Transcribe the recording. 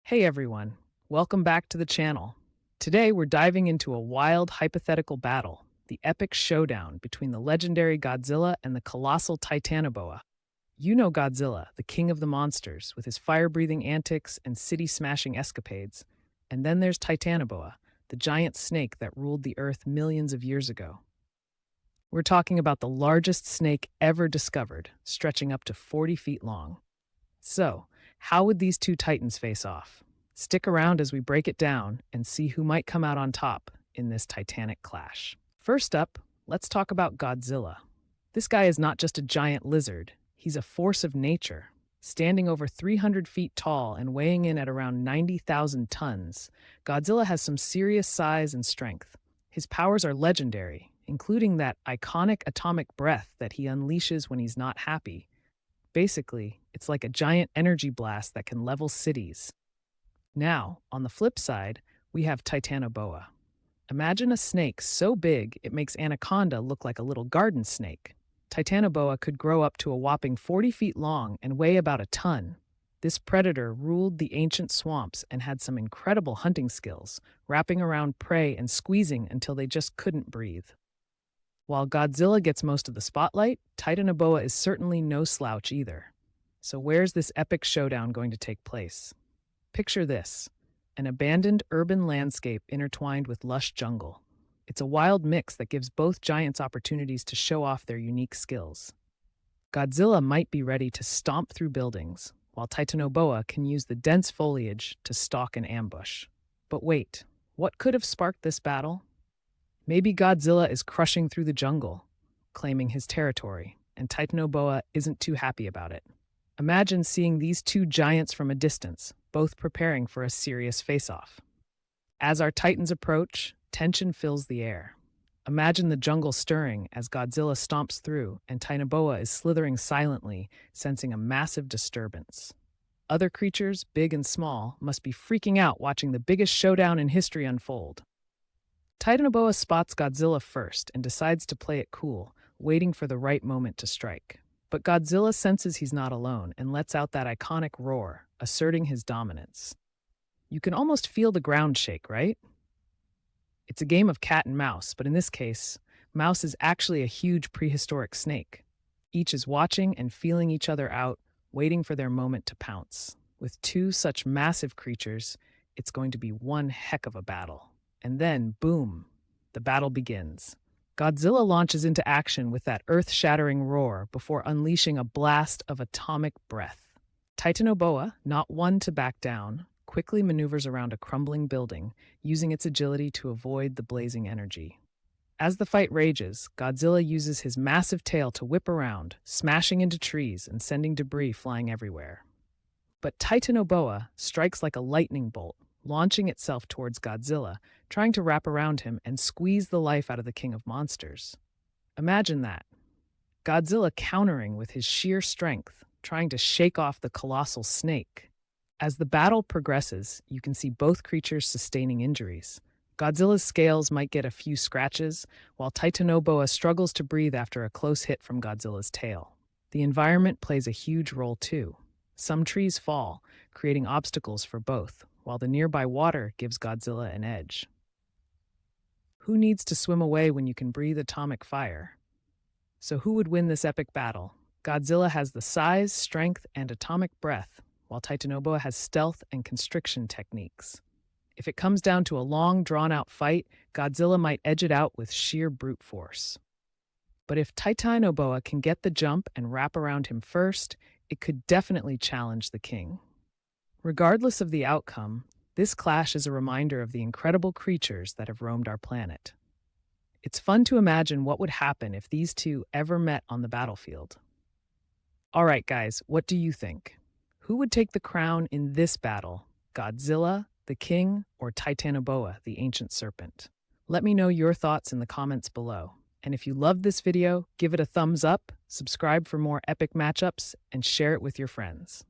Hey everyone, welcome back to the channel. Today we're diving into a wild hypothetical battle, the epic showdown between the legendary Godzilla and the colossal Titanoboa. You know Godzilla, the king of the monsters, with his fire-breathing antics and city-smashing escapades. And then there's Titanoboa, the giant snake that ruled the Earth millions of years ago. We're talking about the largest snake ever discovered, stretching up to 40 feet long. So, how would these two titans face off? Stick around as we break it down and see who might come out on top in this titanic clash. First up, let's talk about Godzilla. This guy is not just a giant lizard, he's a force of nature. Standing over 300 feet tall and weighing in at around 90,000 tons, Godzilla has some serious size and strength. His powers are legendary, including that iconic atomic breath that he unleashes when he's not happy. Basically, it's like a giant energy blast that can level cities. Now, on the flip side, we have Titanoboa. Imagine a snake so big it makes Anaconda look like a little garden snake. Titanoboa could grow up to a whopping 40 feet long and weigh about a ton. This predator ruled the ancient swamps and had some incredible hunting skills, wrapping around prey and squeezing until they just couldn't breathe. While Godzilla gets most of the spotlight, Titanoboa is certainly no slouch either. So where's this epic showdown going to take place? Picture this, an abandoned urban landscape intertwined with lush jungle. It's a wild mix that gives both giants opportunities to show off their unique skills. Godzilla might be ready to stomp through buildings, while Titanoboa can use the dense foliage to stalk and ambush. But wait, what could have sparked this battle? Maybe Godzilla is crushing through the jungle, claiming his territory, and Titanoboa isn't too happy about it. Imagine seeing these two giants from a distance, both preparing for a serious face-off. As our titans approach, tension fills the air. Imagine the jungle stirring as Godzilla stomps through and Titanoboa is slithering silently, sensing a massive disturbance. Other creatures, big and small, must be freaking out watching the biggest showdown in history unfold. Titanoboa spots Godzilla first and decides to play it cool, waiting for the right moment to strike. But Godzilla senses he's not alone and lets out that iconic roar, asserting his dominance. You can almost feel the ground shake, right? It's a game of cat and mouse, but in this case, Mouse is actually a huge prehistoric snake. Each is watching and feeling each other out, waiting for their moment to pounce. With two such massive creatures, it's going to be one heck of a battle. And then, boom, the battle begins. Godzilla launches into action with that earth-shattering roar before unleashing a blast of atomic breath. Titanoboa, not one to back down, quickly maneuvers around a crumbling building, using its agility to avoid the blazing energy. As the fight rages, Godzilla uses his massive tail to whip around, smashing into trees and sending debris flying everywhere. But Titanoboa strikes like a lightning bolt, launching itself towards Godzilla, trying to wrap around him and squeeze the life out of the king of monsters. Imagine that. Godzilla countering with his sheer strength, trying to shake off the colossal snake. As the battle progresses, you can see both creatures sustaining injuries. Godzilla's scales might get a few scratches, while Titanoboa struggles to breathe after a close hit from Godzilla's tail. The environment plays a huge role too. Some trees fall, creating obstacles for both, while the nearby water gives Godzilla an edge. Who needs to swim away when you can breathe atomic fire? So who would win this epic battle? Godzilla has the size, strength, and atomic breath, while Titanoboa has stealth and constriction techniques. If it comes down to a long, drawn-out fight, Godzilla might edge it out with sheer brute force. But if Titanoboa can get the jump and wrap around him first, it could definitely challenge the king. Regardless of the outcome, this clash is a reminder of the incredible creatures that have roamed our planet. It's fun to imagine what would happen if these two ever met on the battlefield. All right, guys, what do you think? Who would take the crown in this battle? Godzilla, the king, or Titanoboa, the ancient serpent? Let me know your thoughts in the comments below. And if you loved this video, give it a thumbs up, subscribe for more epic matchups, and share it with your friends.